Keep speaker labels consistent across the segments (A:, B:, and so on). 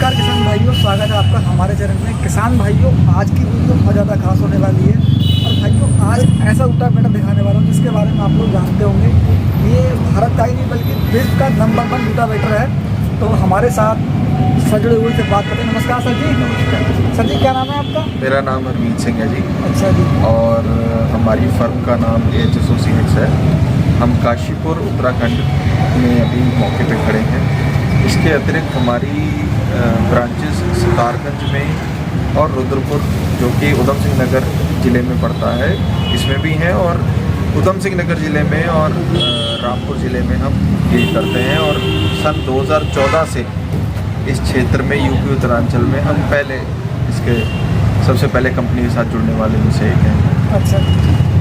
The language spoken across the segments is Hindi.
A: नमस्कार किसान भाइयों, स्वागत है आपका हमारे चैनल में। किसान भाइयों, आज की वीडियो बहुत ज़्यादा खास होने वाली है और भाइयों आज ऐसा रोटावेटर दिखाने वाला हूँ जिसके बारे में आप लोग जानते होंगे। ये भारत का ही नहीं बल्कि विश्व का नंबर 1 रोटावेटर है। तो हमारे साथ सर जुड़े हुए से बात करते हैं। नमस्कार सर जी।
B: नमस्कार
A: सर जी, क्या नाम है आपका?
B: मेरा नाम हरमीत सिंह है जी।
A: अच्छा जी।
B: और हमारी फर्म का नाम एच एसोसिएट्स है। हम काशीपुर उत्तराखंड में अभी मौके पे खड़े हैं। इसके अतिरिक्त हमारी ब्रांचेस सितारगंज में और रुद्रपुर, जो कि उधम सिंह नगर ज़िले में पड़ता है, इसमें भी हैं। और उधम सिंह नगर ज़िले में और रामपुर ज़िले में हम डील करते हैं। और सन 2014 से इस क्षेत्र में यूपी उत्तरांचल में हम इसके सबसे पहले कंपनी के साथ जुड़ने वाले में से एक हैं।
A: अच्छा,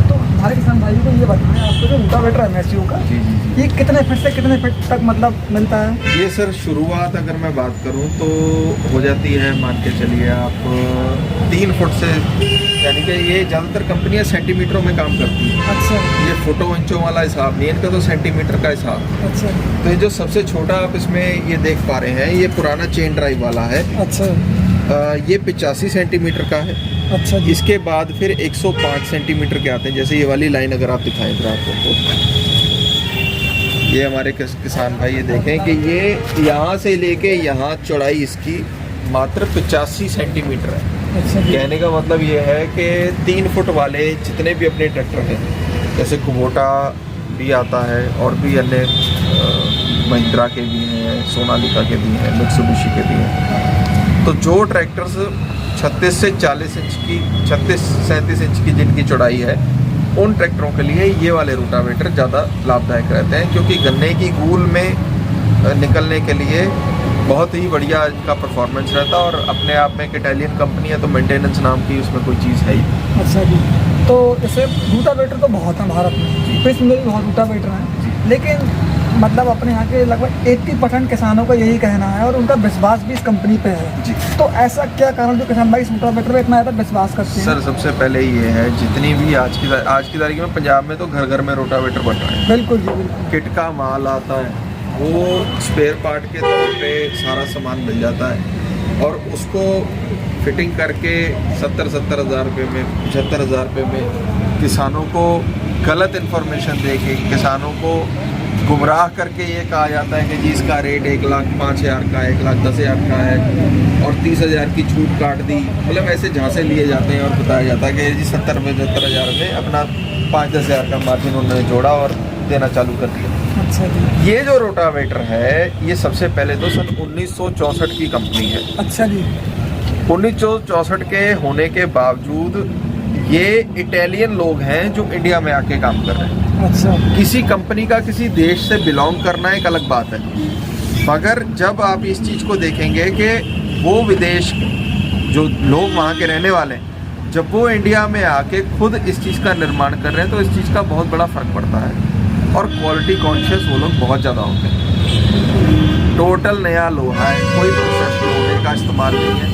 A: तो हमारे किसान भाइयों को ये बताएं, आपको जो रोटावेटर है MSU का,
B: जी जी जी।
A: ये कितने फीट से कितने फीट तक मतलब मिलता है?
B: ये सर शुरुआत अगर मैं बात करूं तो हो जाती है, मान के चलिए आप 3 फुट से, यानी कि ये ज़्यादातर कंपनियां सेंटीमीटरों में काम करती हैं।
A: अच्छा।
B: ये फुटों इंचों वाला हिसाब नहीं है इनका, तो सेंटीमीटर का हिसाब।
A: अच्छा।
B: तो ये जो सबसे छोटा आप इसमें ये देख पा रहे हैं, ये पुराना चेन ड्राइव वाला है।
A: अच्छा।
B: ये 85 सेंटीमीटर का है।
A: अच्छा जी।
B: इसके बाद फिर 105 सेंटीमीटर के आते हैं। जैसे ये वाली लाइन अगर आप दिखाएं इधर आपको, ये हमारे किसान भाई ये देखें कि ये यहाँ से लेके यहाँ चौड़ाई इसकी मात्र 85 सेंटीमीटर है।
A: अच्छा जी।
B: कहने का मतलब ये है कि 3 फुट वाले जितने भी अपने ट्रैक्टर हैं, जैसे कुबोटा भी आता है और भी अन्य महिंद्रा के भी हैं, सोनालिका के भी हैं, मित्सुबिशी के भी हैं, तो जो ट्रैक्टर्स 36 से 40 इंच की, 36-37 इंच की जिनकी चौड़ाई है, उन ट्रैक्टरों के लिए ये वाले रोटावेटर ज़्यादा लाभदायक रहते हैं, क्योंकि गन्ने की गूल में निकलने के लिए बहुत ही बढ़िया इनका परफॉर्मेंस रहता है। और अपने आप में एक इटालियन कंपनी है, तो मेंटेनेंस नाम की उसमें कोई चीज़ है ही।
A: अच्छा जी। तो जैसे रोटावेटर तो बहुत हैं भारत में, विश्व में भी बहुत रोटावेटर हैं, लेकिन मतलब अपने यहाँ के लगभग 80% किसानों का यही कहना है और उनका विश्वास भी इस कंपनी पे है
B: जी।
A: तो ऐसा क्या कारण जो किसान भाई इस रोटावेटर पे इतना ज़्यादा विश्वास करते हैं?
B: सर, सबसे पहले ये है, जितनी भी आज की तारीख में पंजाब में तो घर घर में रोटावेटर बन रहे हैं।
A: बिल्कुल जी, बिल्कुल।
B: किट का माल आता है, वो स्पेयर पार्ट के तौर पे सारा सामान मिल जाता है और उसको फिटिंग करके 70-70 हज़ार रुपये में, 75 हज़ार रुपये में किसानों को गलत इन्फॉर्मेशन दे के, किसानों को गुमराह करके ये कहा जाता है कि जी इसका रेट 1,05,000 का है, 1,10,000 का है और 30,000 की छूट काट दी। मतलब ऐसे झांसे लिए जाते हैं और बताया जाता है कि जी 70-75 हज़ार में अपना 5-10 हज़ार का मार्जिन उन्होंने जोड़ा और देना चालू कर दिया।
A: अच्छा जी।
B: ये जो रोटावेटर है, ये सबसे पहले तो सन 1964 की कंपनी है।
A: अच्छा जी।
B: 1964 के होने के बावजूद ये इटालियन लोग हैं जो इंडिया में आके काम कर रहे हैं।
A: अच्छा।
B: किसी कंपनी का किसी देश से बिलोंग करना एक अलग बात है, मगर जब आप इस चीज़ को देखेंगे कि वो विदेश जो लोग वहाँ के रहने वाले हैं, जब वो इंडिया में आके खुद इस चीज़ का निर्माण कर रहे हैं, तो इस चीज़ का बहुत बड़ा फ़र्क पड़ता है। और क्वालिटी कॉन्शियस वो लोग बहुत ज़्यादा होते हैं। टोटल नया लोहा है, कोई प्रोसेस लोहे का इस्तेमाल नहीं है,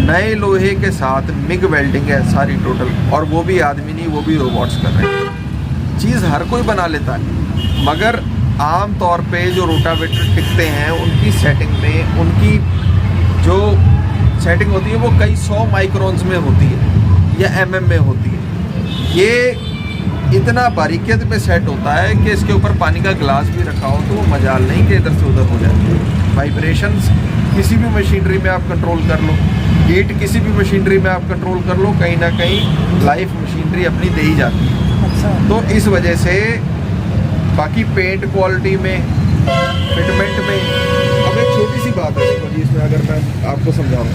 B: नए लोहे के साथ मिग वेल्डिंग है सारी टोटल, और वो भी आदमी नहीं, वो भी रोबोट्स कर रहे हैं। चीज़ हर कोई बना लेता है, मगर आम तौर पे जो रोटावेटर टिकते हैं उनकी सेटिंग में, उनकी जो सेटिंग होती है वो कई 100 माइक्रोन्स में होती है या mm में होती है। ये इतना बारीकियत पे सेट होता है कि इसके ऊपर पानी का गिलास भी रखा हो तो वो मजाल नहीं कि इधर से उधर हो जाए। वाइब्रेशंस किसी भी मशीनरी में आप कंट्रोल कर लो, हीट किसी भी मशीनरी में आप कंट्रोल कर लो, कहीं ना कहीं लाइफ मशीनरी अपनी दे ही जाती है।
A: अच्छा।
B: तो इस वजह से बाकी पेंट क्वालिटी में, फिटमेंट में, अब एक छोटी सी बात है देखो जी, इसमें अगर मैं आपको समझाऊँ,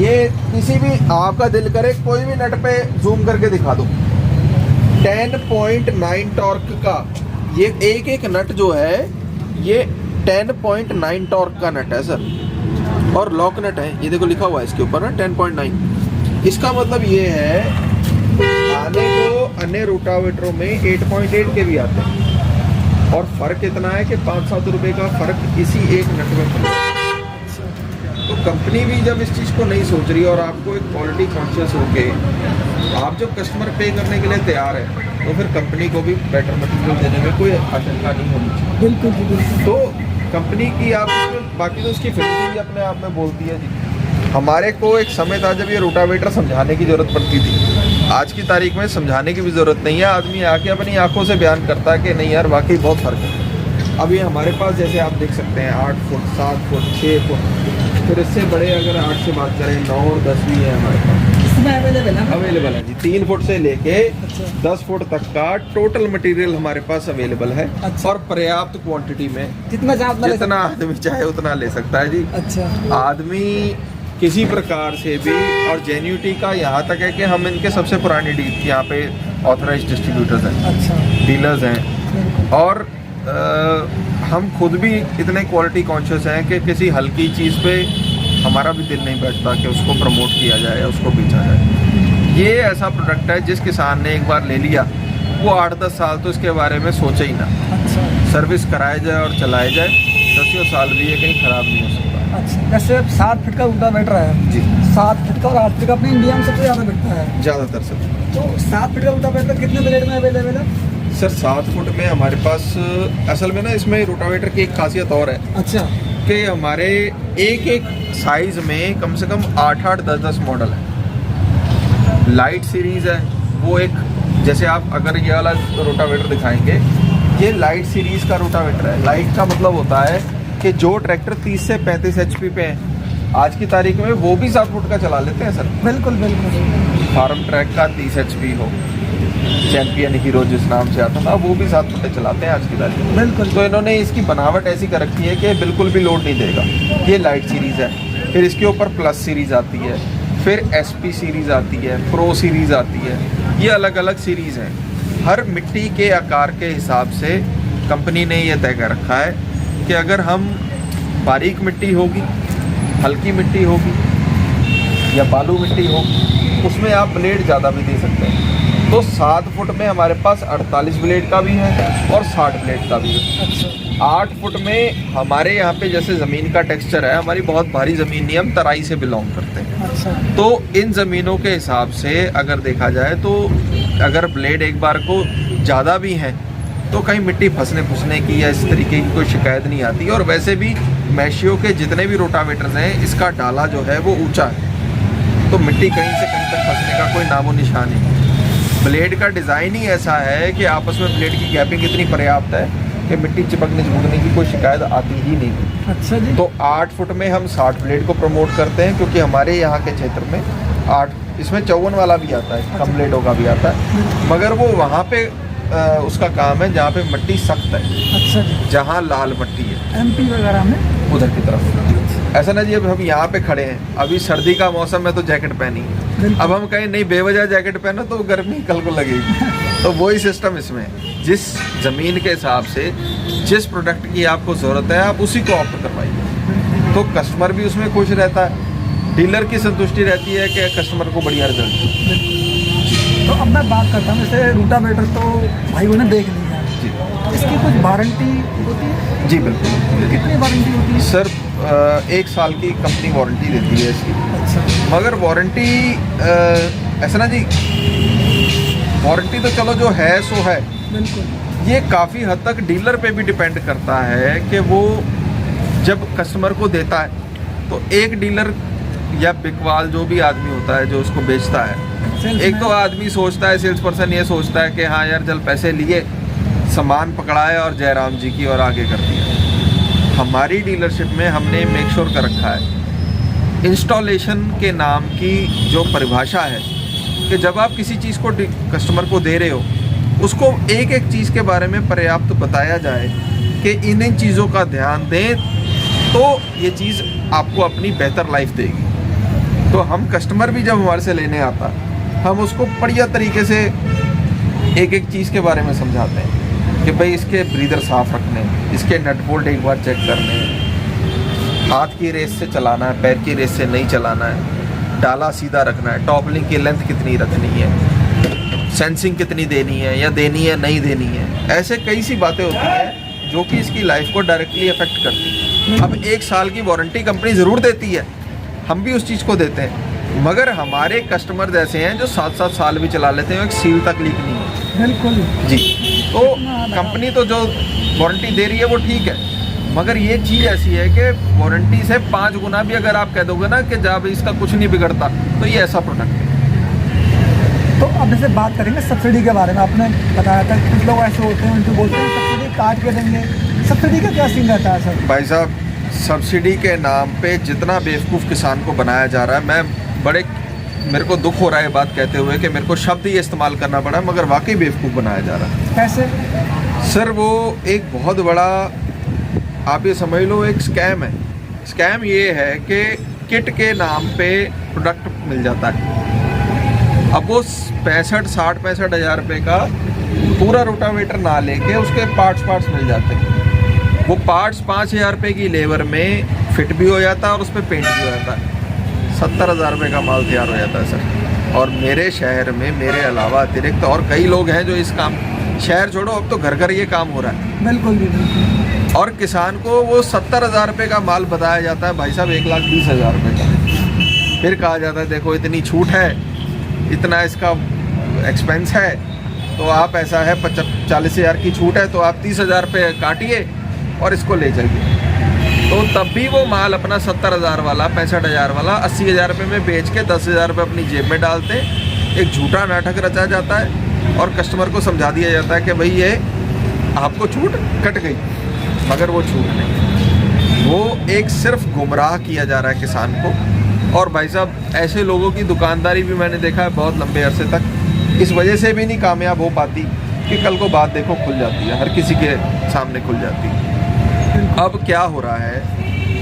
B: ये किसी भी आपका दिल करे कोई भी नट पे जूम करके दिखा दो, 10.9 टॉर्क का ये एक नट जो है, ये 10.9 टॉर्क का नट है सर, और लॉक नट है। ये देखो लिखा हुआ है इसके ऊपर ना 10.9। इसका मतलब ये है, आने को अन्य रोटावेटरों में 8.8 के भी आते हैं, और फ़र्क इतना है कि 5-7 रुपये का फ़र्क इसी एक नट में पड़ता है। तो कंपनी भी जब इस चीज़ को नहीं सोच रही और आपको एक क्वालिटी कॉन्शियस होके आप जब कस्टमर पे करने के लिए तैयार है, तो फिर कंपनी को भी बेटर मटेरियल देने में कोई आशंका नहीं होनी चाहिए।
A: बिल्कुल जी, बिल्कुल।
B: तो कंपनी की आप इसमें बाकी तो उसकी फिनिशिंग भी अपने आप में बोलती है जी। हमारे को एक समय था जब ये रोटावेटर समझाने की ज़रूरत पड़ती थी। आज की तारीख में समझाने की भी ज़रूरत नहीं है, आदमी आके अपनी आंखों से बयान करता है कि नहीं यार वाकई बहुत फ़र्क है। अब ये हमारे पास जैसे आप देख सकते हैं 8 फुट, 7 फुट, 6 फुट, फिर इससे बड़े अगर 8 से बात करें 9 और 10 भी है हमारे पास।
A: इसमें अवेलेबल है?
B: अवेलेबल है जी। 3 फुट से लेके
A: अच्छा।
B: 10 फुट तक का टोटल मटेरियल हमारे पास अवेलेबल है।
A: अच्छा।
B: और पर्याप्त क्वांटिटी में,
A: जितना चाहे
B: जितना आदमी चाहे उतना ले सकता है जी।
A: अच्छा।
B: आदमी किसी प्रकार से भी, और जेन्युइटी का यहाँ तक है कि हम इनके सबसे पुराने यहाँ पे ऑथराइज्ड डिस्ट्रीब्यूटर्स हैं,
A: अच्छा,
B: डीलर्स हैं, और हम खुद भी इतने क्वालिटी कॉन्शियस हैं कि किसी हल्की चीज़ पे हमारा भी दिल नहीं बैठता कि उसको प्रमोट किया जाए या उसको बेचा जाए। ये ऐसा प्रोडक्ट है जिस किसान ने एक बार ले लिया वो 8-10 साल तो इसके बारे में सोचे ही ना।
A: अच्छा।
B: सर्विस कराया जाए और चलाया जाए, 10 साल भी ये कहीं ख़राब नहीं हो सकता।
A: अच्छा, जैसे 7 फीट का रोटावेटर है
B: जी,
A: 7 फीट का और 8 फीट का अपने इंडिया में सबसे ज़्यादा बिकता है
B: ज़्यादातर सब।
A: तो 7 फीट का रोटावेटर कितने बजट में अवेलेबल है?
B: सर 7 फुट में हमारे पास असल में ना इसमें रोटावेटर की एक खासियत और है
A: अच्छा।
B: कि हमारे एक साइज़ में कम से कम 8-8, 10-10 मॉडल है। लाइट सीरीज़ है वो एक, जैसे आप अगर ये वाला रोटावेटर दिखाएंगे, ये लाइट सीरीज़ का रोटावेटर है। लाइट का मतलब होता है कि जो ट्रैक्टर 30 से 35 HP पे हैं आज की तारीख में वो भी 7 फुट का चला लेते हैं सर।
A: बिल्कुल बिल्कुल।
B: फार्म ट्रैक का 30 HP हो, चैंपियन हीरो जिस नाम से आता था, वो भी 7 फुटे चलाते हैं आज की तारीख में।
A: बिल्कुल।
B: तो इन्होंने इसकी बनावट ऐसी कर रखी है कि बिल्कुल भी लोड नहीं देगा। ये लाइट सीरीज़ है, फिर इसके ऊपर प्लस सीरीज़ आती है, फिर SP सीरीज़ आती है, प्रो सीरीज़ आती है। ये अलग अलग सीरीज़ हैं। हर मिट्टी के आकार के हिसाब से कंपनी ने ये तय कर रखा है कि अगर हम बारीक मिट्टी होगी, हल्की मिट्टी होगी या बालू मिट्टी होगी, उसमें आप ब्लेड ज़्यादा भी दे सकते हैं। तो 7 फुट में हमारे पास 48 ब्लेड का भी है और 60 ब्लेड का भी है।
A: अच्छा।
B: 8 फुट में हमारे यहाँ पे जैसे ज़मीन का टेक्सचर है, हमारी बहुत भारी ज़मीन नहीं, हम तराई से बिलोंग करते हैं।
A: अच्छा।
B: तो इन ज़मीनों के हिसाब से अगर देखा जाए तो अगर ब्लेड एक बार को ज़्यादा भी हैं तो कहीं मिट्टी फंसने की या इस तरीके की कोई शिकायत नहीं आती। और वैसे भी मैशियो के जितने भी रोटावेटर्स हैं, इसका डाला जो है वो ऊँचा है, तो मिट्टी कहीं से कहीं तक फंसने का कोई नामो निशान नहीं। ब्लेड का डिज़ाइन ही ऐसा है कि आपस में ब्लेड की गैपिंग इतनी पर्याप्त है कि मिट्टी चिपकने की कोई शिकायत आती ही नहीं।
A: अच्छा जी।
B: तो 8 फुट में हम 60 ब्लेड को प्रमोट करते हैं, क्योंकि हमारे यहाँ के क्षेत्र में 8, इसमें 54 वाला भी आता है, कम ब्लेडों का भी आता है, मगर वो वहाँ पे उसका काम है जहाँ पे मिट्टी सख्त है।
A: अच्छा जी।
B: जहाँ लाल मिट्टी है
A: MP वगैरह में
B: उधर की तरफ। ऐसा ना जी, अब हम यहाँ पे खड़े हैं, अभी सर्दी का मौसम है तो जैकेट पहनी है, अब हम कहें नहीं बेवजह जैकेट पहनो तो गर्मी कल को लगेगी। तो वही सिस्टम इसमें, जिस ज़मीन के हिसाब से जिस प्रोडक्ट की आपको ज़रूरत है आप उसी को ऑप्ट करवाइए, तो कस्टमर भी उसमें खुश रहता है, डीलर की संतुष्टि रहती है कि कस्टमर को बढ़िया रिजल्ट।
A: तो अब मैं बात करता हूँ, जैसे रोटावेटर तो भाइयों ने देख लिया है
B: जी,
A: इसकी कुछ वारंटी होती है?
B: जी बिल्कुल।
A: कितनी वारंटी होती है?
B: सर 1 साल की कंपनी वारंटी देती है इसकी।
A: अच्छा।
B: मगर वारंटी ऐसा ना जी, वारंटी तो चलो जो है सो है,
A: बिल्कुल।
B: ये काफ़ी हद तक डीलर पे भी डिपेंड करता है कि वो जब कस्टमर को देता है तो एक डीलर या बिकवाल जो भी आदमी होता है जो उसको बेचता है, एक तो आदमी सोचता है, सेल्स पर्सन ये सोचता है कि हाँ यार चल पैसे लिए, सामान पकड़ाए और जयराम जी की और आगे कर दिया। हमारी डीलरशिप में हमने मेक श्योर कर रखा है, इंस्टॉलेशन के नाम की जो परिभाषा है कि जब आप किसी चीज़ को कस्टमर को दे रहे हो, उसको एक एक चीज़ के बारे में पर्याप्त बताया जाए कि इन चीज़ों का ध्यान दें तो ये चीज़ आपको अपनी बेहतर लाइफ देगी। तो हम कस्टमर भी जब हमारे से लेने आता, हम उसको बढ़िया तरीके से एक एक चीज़ के बारे में समझाते हैं कि भाई इसके ब्रीदर साफ़ रखने, इसके नट बोल्ट एक बार चेक करने, हाथ की रेस से चलाना है, पैर की रेस से नहीं चलाना है, डाला सीधा रखना है, टॉप लिंक की लेंथ कितनी रखनी है, सेंसिंग कितनी देनी है या देनी है नहीं देनी है। ऐसे कई सी बातें होती हैं जो कि इसकी लाइफ को डायरेक्टली अफेक्ट करती हैं। अब 1 साल की वारंटी कंपनी ज़रूर देती है, हम भी उस चीज़ को देते हैं, मगर हमारे कस्टमर ऐसे हैं जो 7-7 साल भी चला लेते हैं, एक सील तक लीक नहीं है।
A: बिल्कुल
B: जी, तो कंपनी तो जो वारंटी दे रही है वो ठीक है, मगर ये चीज़ ऐसी है कि वारंटी से 5 गुना भी अगर आप कह दोगे ना कि जब इसका कुछ नहीं बिगड़ता, तो ये ऐसा प्रोडक्ट है।
A: तो अब जैसे बात करेंगे सब्सिडी के बारे में, आपने बताया था कुछ लोग ऐसे होते हैं उनको बोलते हैं सब्सिडी काट के देंगे, सब्सिडी का क्या सीन रहता है सर?
B: भाई साहब, सब्सिडी के नाम पे जितना बेवकूफ़ किसान को बनाया जा रहा है, मेरे को दुख हो रहा है बात कहते हुए कि मेरे को शब्द ही इस्तेमाल करना पड़ा, मगर वाकई बेवकूफ़ बनाया जा रहा है।
A: कैसे?
B: सर वो एक बहुत बड़ा, आप ये समझ लो, एक स्कैम है। स्कैम ये है कि किट के नाम पे प्रोडक्ट मिल जाता है। अब वो 65 हज़ार रुपये का पूरा रोटावेटर ना लेके उसके पार्ट्स मिल जाते हैं। वो पार्ट्स 5,000 रुपये की लेबर में फिट भी हो जाता है और उस पर पेंट भी हो जाता है। 70,000 रुपये का माल तैयार हो जाता है सर। और मेरे शहर में मेरे अलावा अतिरिक्त और कई लोग हैं जो इस काम, शहर छोड़ो, अब तो घर घर ये काम हो रहा है।
A: बिल्कुल बिल्कुल।
B: और किसान को वो 70,000 रुपये का माल बताया जाता है, भाई साहब 1,20,000 रुपये का। फिर कहा जाता है देखो इतनी छूट है, इतना इसका एक्सपेंस है, तो आप ऐसा है 40,000 की छूट है तो आप 30,000 रुपये काटिए और इसको ले जाइए। तो तब भी वो माल अपना 70,000 वाला, 65,000 वाला 80,000 रुपये में बेच के 10,000 रुपये अपनी जेब में डालते। एक झूठा नाटक रचा जाता है और कस्टमर को समझा दिया जाता है कि भाई ये आपको छूट कट गई, मगर वो छूट नहीं, वो एक सिर्फ गुमराह किया जा रहा है किसान को। और भाई साहब, ऐसे लोगों की दुकानदारी भी मैंने देखा है बहुत लंबे अरसे तक इस वजह से भी नहीं कामयाब हो पाती कि कल को बात देखो खुल जाती है, हर किसी के सामने खुल जाती है। अब क्या हो रहा है,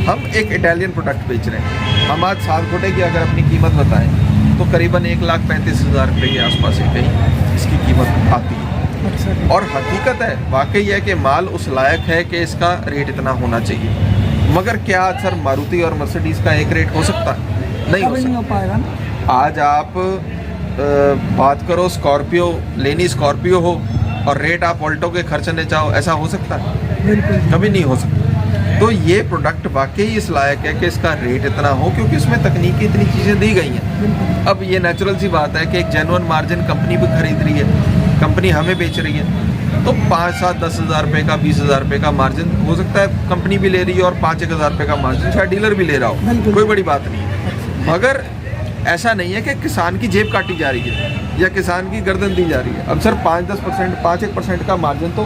B: हम एक इटालियन प्रोडक्ट बेच रहे हैं। हम आज 7 फुटे की अगर अपनी कीमत बताएं तो करीबन 1,35,000 रुपये के आसपास ही कहीं इसकी कीमत आती है। और हकीकत है, वाकई है कि माल उस लायक है कि इसका रेट इतना होना चाहिए। मगर क्या सर मारुति और मर्सिडीज़ का एक रेट हो सकता है? नहीं हो
A: पाएगा ना।
B: आज आप बात करो स्कॉर्पियो, लेनी स्कॉर्पियो हो और रेट आप ऑल्टो के खर्चने चाहो, ऐसा हो सकता है? कभी नहीं हो सकता। तो ये प्रोडक्ट वाकई इस लायक है कि इसका रेट इतना हो, क्योंकि इसमें तकनीकी इतनी चीज़ें दी गई हैं। अब ये नेचुरल सी बात है कि एक जेन्युइन मार्जिन कंपनी भी खरीद रही है, कंपनी हमें बेच रही है, तो 5, 7, 10,000 रुपये का, 20,000 रुपये का मार्जिन हो सकता है कंपनी भी ले रही है और 5-1,000 रुपये का मार्जिन शायद डीलर भी ले रहा हो, कोई बड़ी बात नहीं है। मगर ऐसा नहीं है कि किसान की जेब काटी जा रही है या किसान की गर्दन दी जा रही है। अब सर 5-10%, 5-1% का मार्जिन तो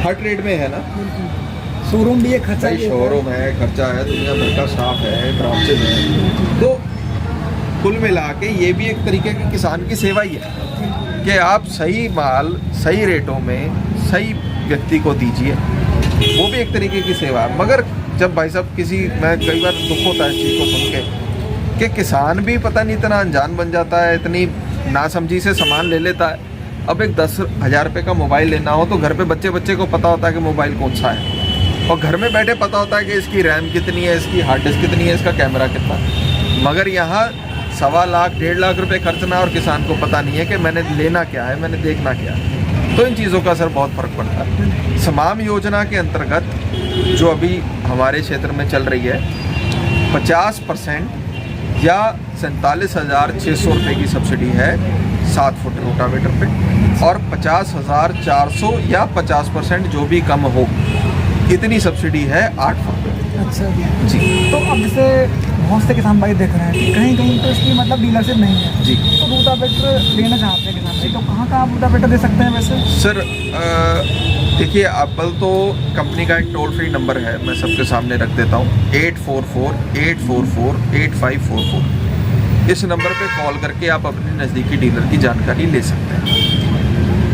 B: हर ट्रेड में है ना।
A: शोरूम भी एक खर्चा है,
B: शोरूम है, खर्चा है, दुनिया भर का स्टाफ है, ब्रांचेज है। तो कुल मिला के ये भी एक तरीके की किसान की सेवा ही है कि आप सही माल सही रेटों में सही व्यक्ति को दीजिए, वो भी एक तरीके की सेवा है। मगर जब भाई साहब मैं कई बार दुख होता है इस चीज़ को सुन के कि किसान भी पता नहीं इतना अनजान बन जाता है, इतनी नासमझी से सामान ले लेता है। अब एक 10,000 रुपये का मोबाइल लेना हो तो घर पे बच्चे को पता होता है कि मोबाइल कौन सा है, और घर में बैठे पता होता है कि इसकी रैम कितनी है, इसकी हार्ड डिस्क कितनी है, इसका कैमरा कितना। मगर यहाँ 1.25 लाख 1.5 लाख रुपये खर्चना और किसान को पता नहीं है कि मैंने लेना क्या है, मैंने देखना क्या है। तो इन चीज़ों का सर बहुत फ़र्क पड़ता है। समाम योजना के अंतर्गत जो अभी हमारे क्षेत्र में चल रही है, 50% या 47,600 रुपये की सब्सिडी है 7 फुट रोटावेटर पे, और 50,400 या 50% जो भी कम हो, इतनी सब्सिडी है 8 फुट पे।
A: अच्छा
B: जी।
A: तो अब जैसे बहुत से किसान भाई देख रहे हैं कि कहीं कहीं तो इसकी मतलब डीलरशिप नहीं है
B: जी,
A: तो रोटावेटर लेना चाहते हैं किसान भाई, तो कहाँ आप रोटावेटर दे सकते हैं वैसे?
B: सर देखिए, अव्वल तो कंपनी का एक टोल फ्री नंबर है, मैं सबके सामने रख देता हूँ, 844-844-8544। इस नंबर पे कॉल करके आप अपने नज़दीकी डीलर की जानकारी ले सकते हैं।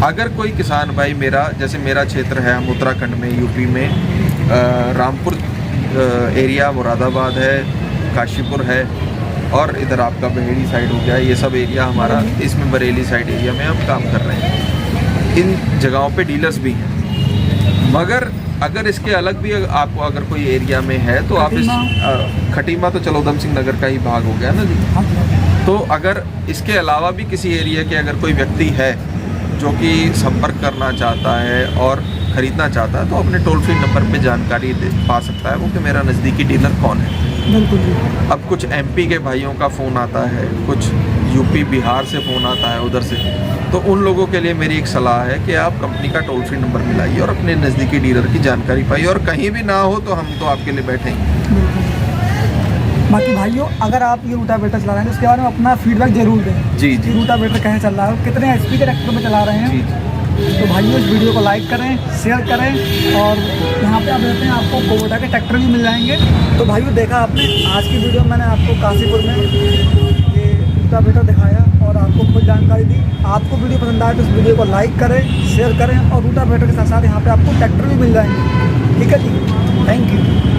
B: अगर कोई किसान भाई जैसे मेरा क्षेत्र है, हम उत्तराखंड में, यूपी में, रामपुर एरिया, मुरादाबाद है, काशीपुर है, और इधर आपका बहेड़ी साइड हो गया, ये सब एरिया हमारा, इसमें बरेली साइड एरिया में हम काम कर रहे हैं। इन जगहों पे डीलर्स भी हैं। मगर अगर इसके अलग भी आपको अगर कोई एरिया में है तो आप इस खटीमा तो चलो उधम सिंह नगर का ही भाग हो गया ना जी। तो अगर इसके अलावा भी किसी एरिया के अगर कोई व्यक्ति है जो कि संपर्क करना चाहता है और ख़रीदना चाहता है, तो अपने टोल फ्री नंबर पे जानकारी पा सकता है वो कि मेरा नज़दीकी डीलर कौन है।
A: बिल्कुल।
B: अब कुछ एमपी के भाइयों का फ़ोन आता है, कुछ यूपी बिहार से फ़ोन आता है उधर से, तो उन लोगों के लिए मेरी एक सलाह है कि आप कंपनी का टोल फ्री नंबर मिलाइए और अपने नज़दीकी डीलर की जानकारी पाइए, और कहीं भी ना हो तो हम तो आपके लिए बैठे हैं।
A: बाकी भाइयों, अगर आप ये रूटावेटर चला रहे हैं तो उसके बारे में अपना फीडबैक जरूर दें।
B: जी जी
A: रूटावेटर कैसे चल रहा है, कितने एचपी के ट्रैक्टर में चला रहे हैं।
B: जी जी।
A: तो भाइयों, इस वीडियो को लाइक करें, शेयर करें, और यहाँ पे आप देखते हैं आपको कुबोटा के ट्रैक्टर भी मिल जाएंगे। तो भाइयों, देखा आपने आज की वीडियो में मैंने आपको काशीपुर में ये रूटावेटर दिखाया और आपको खुद जानकारी दी। आपको वीडियो पसंद आए तो इस वीडियो को लाइक करें, शेयर करें, और रूटावेटर के साथ साथ यहाँ पे आपको ट्रैक्टर भी मिल जाएंगे। ठीक है जी, थैंक यू।